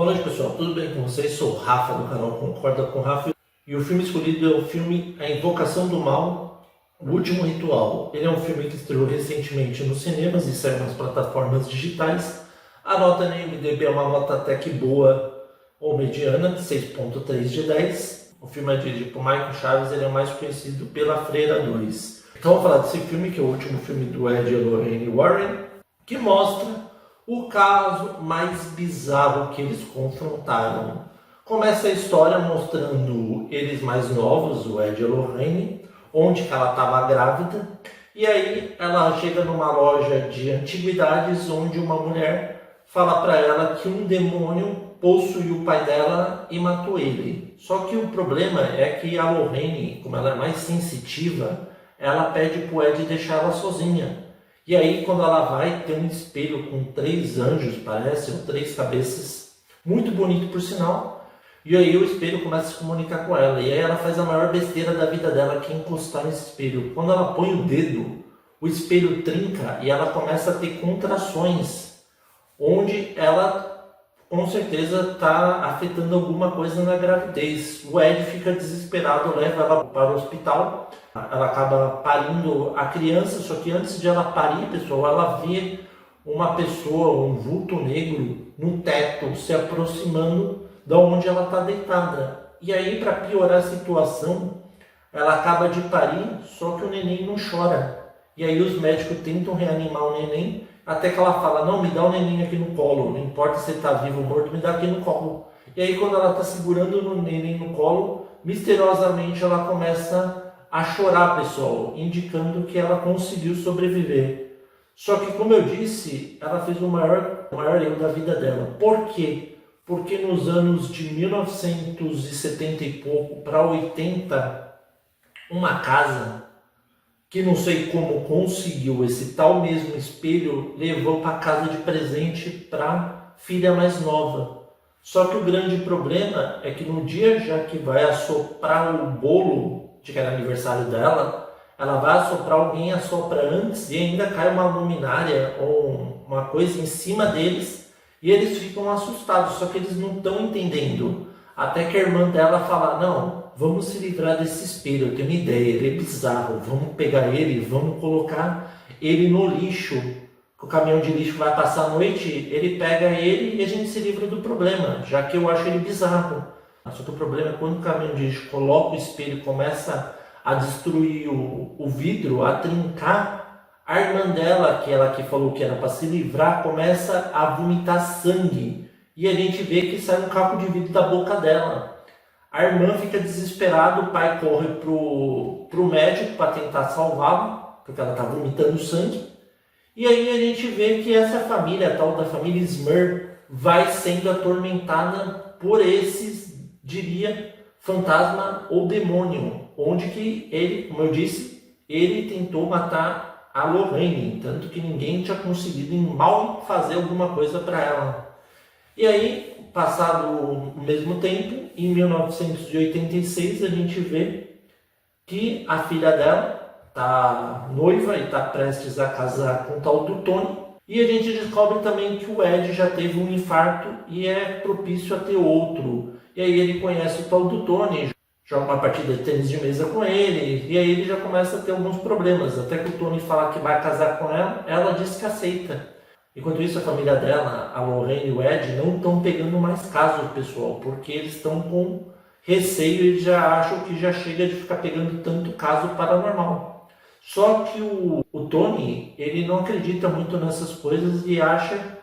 Boa noite, pessoal, tudo bem com vocês? Sou o Rafa do canal Concorda com o Rafa e o filme escolhido é o filme A Invocação do Mal, O Último Ritual. Ele é um filme que estreou recentemente nos cinemas e saiu nas plataformas digitais. A nota na IMDb é uma nota até que boa ou mediana, de 6.3 de 10. O filme é dirigido por Michael Chaves, ele é mais conhecido pela Freira 2. Então vamos falar desse filme, que é o último filme do Ed e Lorraine Warren, que mostra o caso mais bizarro que eles confrontaram. Começa a história mostrando eles mais novos, o Ed e a Lorraine, onde que ela estava grávida, e aí ela chega numa loja de antiguidades onde uma mulher fala para ela que um demônio possuiu o pai dela e matou ele. Só que o problema é que a Lorraine, como ela é mais sensitiva, ela pede para o Ed deixar ela sozinha. E aí, quando ela vai, tem um espelho com 3 anjos, parece, ou 3 cabeças, muito bonito por sinal. E aí o espelho começa a se comunicar com ela. E aí ela faz a maior besteira da vida dela, que é encostar nesse espelho. Quando ela põe o dedo, o espelho trinca e ela começa a ter contrações, onde ela com certeza está afetando alguma coisa na gravidez. O Ed fica desesperado, leva ela para o hospital. Ela acaba parindo a criança, só que antes de ela parir, pessoal, ela vê uma pessoa, um vulto negro no teto, se aproximando da onde ela está deitada. E aí, para piorar a situação, ela acaba de parir, só que o neném não chora. E aí os médicos tentam reanimar o neném, até que ela fala, não, me dá o neném aqui no colo, não importa se ele está vivo ou morto, me dá aqui no colo. E aí quando ela está segurando o neném no colo, misteriosamente ela começa a chorar, pessoal, indicando que ela conseguiu sobreviver. Só que, como eu disse, ela fez o maior erro da vida dela. Por quê? Porque nos anos de 1970 e pouco para 80, uma casa que não sei como conseguiu esse tal mesmo espelho, levou para casa de presente para a filha mais nova. Só que o grande problema é que no dia já que vai assoprar o bolo, de que era aniversário dela, ela vai assoprar, alguém assopra antes e ainda cai uma luminária ou uma coisa em cima deles e eles ficam assustados, só que eles não estão entendendo. Até que a irmã dela fala, não, vamos se livrar desse espelho, eu tenho uma ideia, ele é bizarro, vamos pegar ele, vamos colocar ele no lixo, que o caminhão de lixo vai passar a noite, ele pega ele e a gente se livra do problema, já que eu acho ele bizarro. Só que o problema é quando o caminhão de lixo coloca o espelho e começa a destruir o vidro, a trincar, a irmã dela, que ela que falou que era para se livrar, começa a vomitar sangue. E a gente vê que sai um caco de vidro da boca dela. A irmã fica desesperada, o pai corre pro médico para tentar salvá-la, porque ela está vomitando sangue. E aí a gente vê que essa família, a tal da família Smurf, vai sendo atormentada por esses, diria, fantasma ou demônio, onde que ele, como eu disse, ele tentou matar a Lorraine, tanto que ninguém tinha conseguido mal fazer alguma coisa para ela. E aí, passado o mesmo tempo, em 1986, a gente vê que a filha dela está noiva e está prestes a casar com o tal do Tony. E a gente descobre também que o Ed já teve um infarto e é propício a ter outro. E aí ele conhece o tal do Tony, joga uma partida de tênis de mesa com ele, e aí ele já começa a ter alguns problemas. Até que o Tony fala que vai casar com ela, ela diz que aceita. Enquanto isso, a família dela, a Lorraine e o Ed, não estão pegando mais casos, pessoal, porque eles estão com receio e já acham que já chega de ficar pegando tanto caso paranormal. Só que o Tony, ele não acredita muito nessas coisas e acha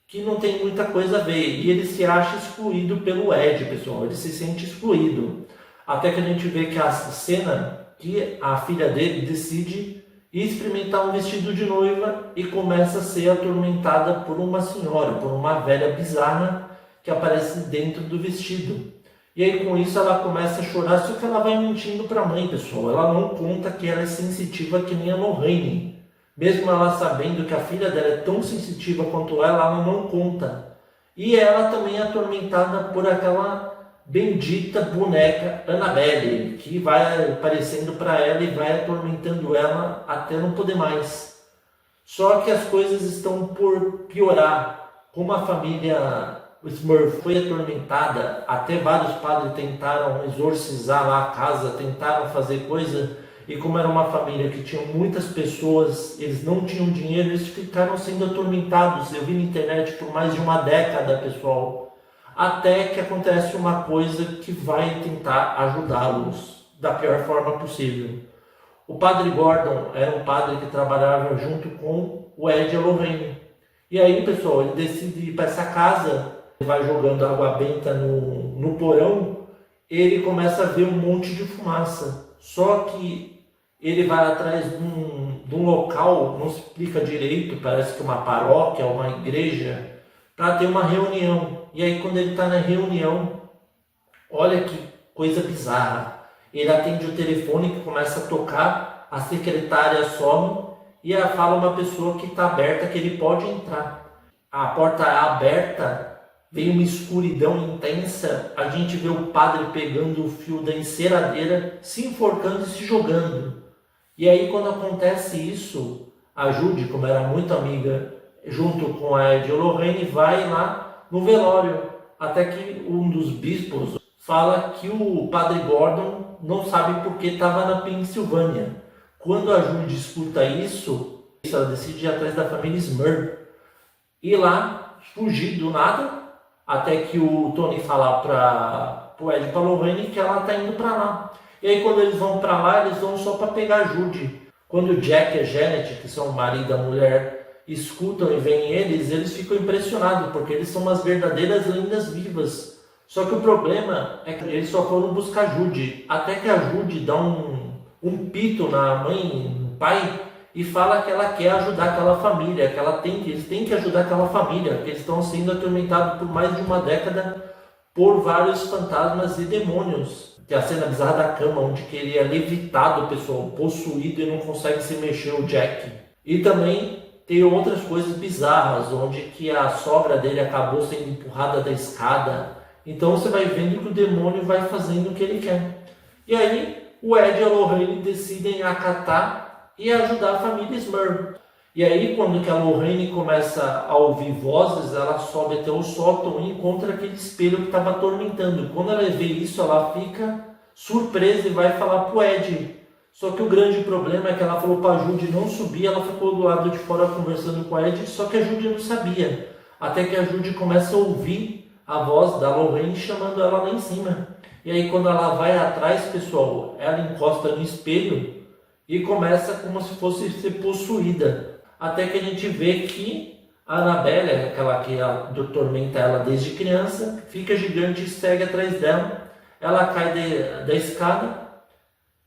que não tem muita coisa a ver. E ele se acha excluído pelo Ed, pessoal. Ele se sente excluído. Até que a gente vê que a cena que a filha dele decide experimentar um vestido de noiva e começa a ser atormentada por uma senhora, por uma velha bizarra que aparece dentro do vestido. E aí com isso ela começa a chorar, só que ela vai mentindo para a mãe, pessoal. Ela não conta que ela é sensitiva que nem a Lorraine. Mesmo ela sabendo que a filha dela é tão sensitiva quanto ela não conta. E ela também é atormentada por aquela bendita boneca Annabelle, que vai aparecendo para ela e vai atormentando ela até não poder mais. Só que as coisas estão por piorar. Como a família Smurf foi atormentada, até vários padres tentaram exorcizar lá a casa, tentaram fazer coisa, e como era uma família que tinha muitas pessoas, eles não tinham dinheiro, eles ficaram sendo atormentados. Eu vi na internet por mais de uma década, pessoal, até que acontece uma coisa que vai tentar ajudá-los da pior forma possível. O padre Gordon era um padre que trabalhava junto com o Ed e a Lorraine. E aí, pessoal, ele decide ir para essa casa, ele vai jogando água benta no porão, ele começa a ver um monte de fumaça. Só que ele vai atrás de um local, não se explica direito, parece que uma paróquia, uma igreja, para ter uma reunião. E aí, quando ele está na reunião, olha que coisa bizarra. Ele atende o telefone que começa a tocar, a secretária some e ela fala uma pessoa que está aberta, que ele pode entrar. A porta é aberta, vem uma escuridão intensa, a gente vê o padre pegando o fio da enceradeira, se enforcando e se jogando. E aí quando acontece isso, a Judy, como era muito amiga, junto com a Ed e Lorraine, vai lá no velório, até que um dos bispos fala que o padre Gordon não sabe porque estava na Pensilvânia. Quando a Judy escuta isso, ela decide ir atrás da família Smurf. Ir lá, fugir do nada, até que o Tony fala para o Ed e para Lorraine que ela está indo para lá. E aí quando eles vão para lá, eles vão só para pegar a Judy. Quando o Jack e a Janet, que são o marido e a mulher, escutam e veem eles ficam impressionados, porque eles são umas verdadeiras lendas vivas. Só que o problema é que eles só foram buscar Judy, até que a Judy dá um pito na mãe, no pai, e fala que ela quer ajudar aquela família, que eles têm que ajudar aquela família, porque eles estão sendo atormentados por mais de uma década por vários fantasmas e demônios. Tem a cena bizarra da cama, onde que ele é levitado, pessoal, possuído e não consegue se mexer, o Jack. E também tem outras coisas bizarras, onde que a sogra dele acabou sendo empurrada da escada. Então você vai vendo que o demônio vai fazendo o que ele quer. E aí o Ed e a Lorraine decidem acatar e ajudar a família Smurf. E aí quando que a Lorraine começa a ouvir vozes, ela sobe até o sótão e encontra aquele espelho que estava atormentando. Quando ela vê isso, ela fica surpresa e vai falar pro Ed. Só que o grande problema é que ela falou para a Judy não subir, ela ficou do lado de fora conversando com a Ed, só que a Judy não sabia. Até que a Judy começa a ouvir a voz da Lorraine chamando ela lá em cima. E aí quando ela vai atrás, pessoal, ela encosta no espelho e começa como se fosse ser possuída. Até que a gente vê que a Annabelle, aquela que atormenta ela desde criança, fica gigante e segue atrás dela. Ela cai da escada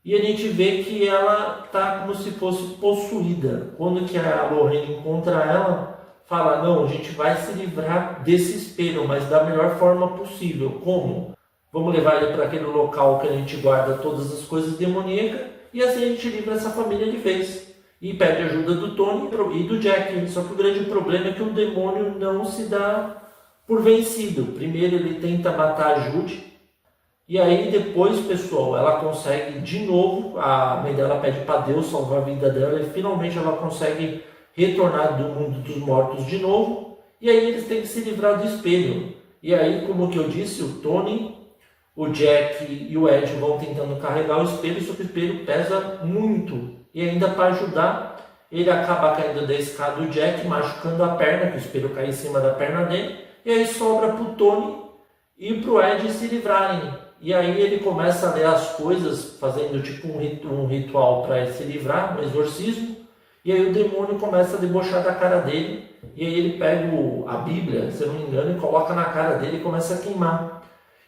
e a gente vê que ela está como se fosse possuída. Quando que a Lorraine encontra ela, fala, não, a gente vai se livrar desse espelho, mas da melhor forma possível. Como? Vamos levar ele para aquele local que a gente guarda todas as coisas demoníacas e assim a gente livra essa família de vez. E pede ajuda do Tony e do Jack. Só que o grande problema é que o demônio não se dá por vencido. Primeiro ele tenta matar a Judy. E aí depois, pessoal, ela consegue de novo. A mãe dela pede para Deus salvar a vida dela. E finalmente ela consegue retornar do mundo dos mortos de novo. E aí eles têm que se livrar do espelho. E aí, como que eu disse, o Tony, o Jack e o Ed vão tentando carregar o espelho. Só que o espelho pesa muito. E ainda para ajudar, ele acaba caindo da escada do Jack, machucando a perna, que o espelho cai em cima da perna dele. E aí sobra para o Tony e para o Ed se livrarem. E aí ele começa a ler as coisas, fazendo tipo um ritual para se livrar, um exorcismo. E aí o demônio começa a debochar da cara dele. E aí ele pega a Bíblia, se eu não me engano, e coloca na cara dele e começa a queimar.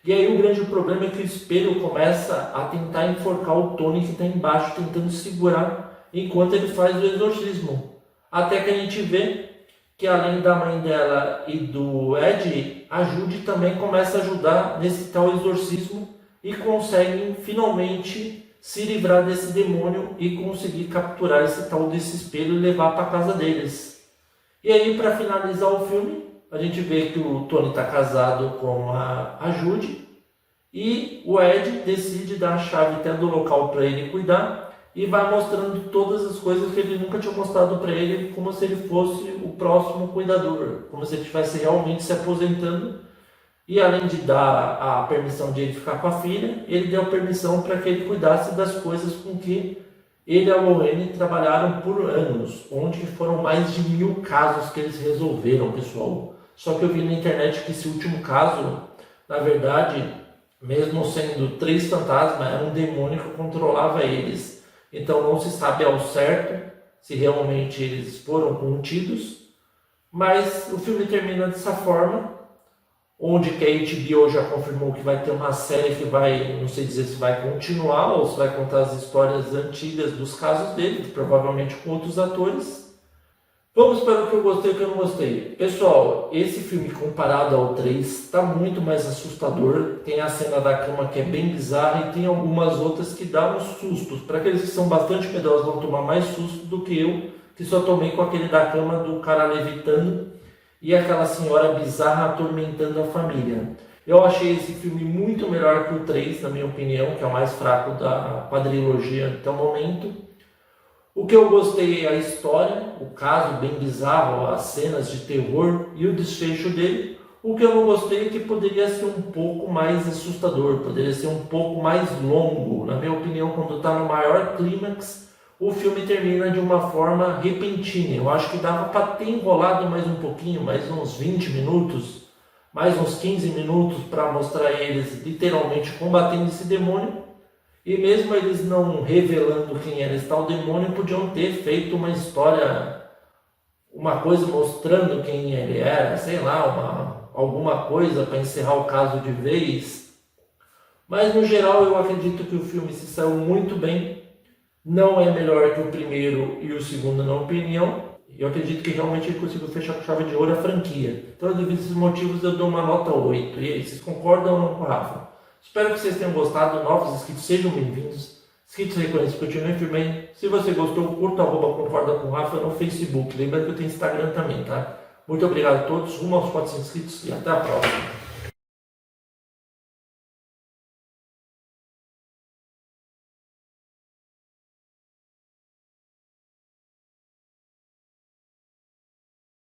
E aí o grande problema é que o espelho começa a tentar enforcar o Tony que está embaixo, tentando segurar enquanto ele faz o exorcismo. Até que a gente vê que além da mãe dela e do Ed, a Judy também começa a ajudar nesse tal exorcismo e conseguem finalmente se livrar desse demônio e conseguir capturar esse tal desse espelho e levar para a casa deles. E aí, para finalizar o filme, a gente vê que o Tony está casado com a Judy e o Ed decide dar a chave até do local para ele cuidar e vai mostrando todas as coisas que ele nunca tinha mostrado para ele, como se ele fosse o próximo cuidador, como se ele estivesse realmente se aposentando E além de dar a permissão de ele ficar com a filha, ele deu permissão para que ele cuidasse das coisas com que ele e a Lorraine trabalharam por anos, onde foram mais de 1000 casos que eles resolveram, pessoal. Só que eu vi na internet que esse último caso, na verdade, mesmo sendo 3 fantasmas, era um demônio que controlava eles. Então não se sabe ao certo se realmente eles foram contidos, mas o filme termina dessa forma, onde que a HBO já confirmou que vai ter uma série que vai, não sei dizer se vai continuar ou se vai contar as histórias antigas dos casos dele, provavelmente com outros atores. Vamos para o que eu gostei e o que eu não gostei. Pessoal, esse filme comparado ao 3 está muito mais assustador. Tem a cena da cama que é bem bizarra e tem algumas outras que dão uns sustos. Para aqueles que são bastante medrosos vão tomar mais susto do que eu, que só tomei com aquele da cama do cara levitando e aquela senhora bizarra atormentando a família. Eu achei esse filme muito melhor que o 3, na minha opinião, que é o mais fraco da quadrilogia até o momento. O que eu gostei é a história, o caso bem bizarro, as cenas de terror e o desfecho dele. O que eu não gostei é que poderia ser um pouco mais assustador, poderia ser um pouco mais longo. Na minha opinião, quando está no maior clímax, o filme termina de uma forma repentina. Eu acho que dava para ter enrolado mais um pouquinho, mais uns 20 minutos, mais uns 15 minutos para mostrar eles literalmente combatendo esse demônio. E mesmo eles não revelando quem era esse tal demônio, podiam ter feito uma história, uma coisa mostrando quem ele era, sei lá, alguma coisa para encerrar o caso de vez. Mas no geral eu acredito que o filme se saiu muito bem. Não é melhor que o primeiro e o segundo, na opinião. Eu acredito que realmente ele conseguiu fechar com chave de ouro a franquia. Então, devido a esses motivos, eu dou uma nota 8. E aí, vocês concordam ou não com o Rafa? Espero que vocês tenham gostado. Novos inscritos, sejam bem-vindos. Inscritos reconhecidos, continuem firme. Se você gostou, curta @concorda com o Rafa no Facebook. Lembrando que eu tenho Instagram também, tá? Muito obrigado a todos. Rumo aos 400 inscritos e até a próxima.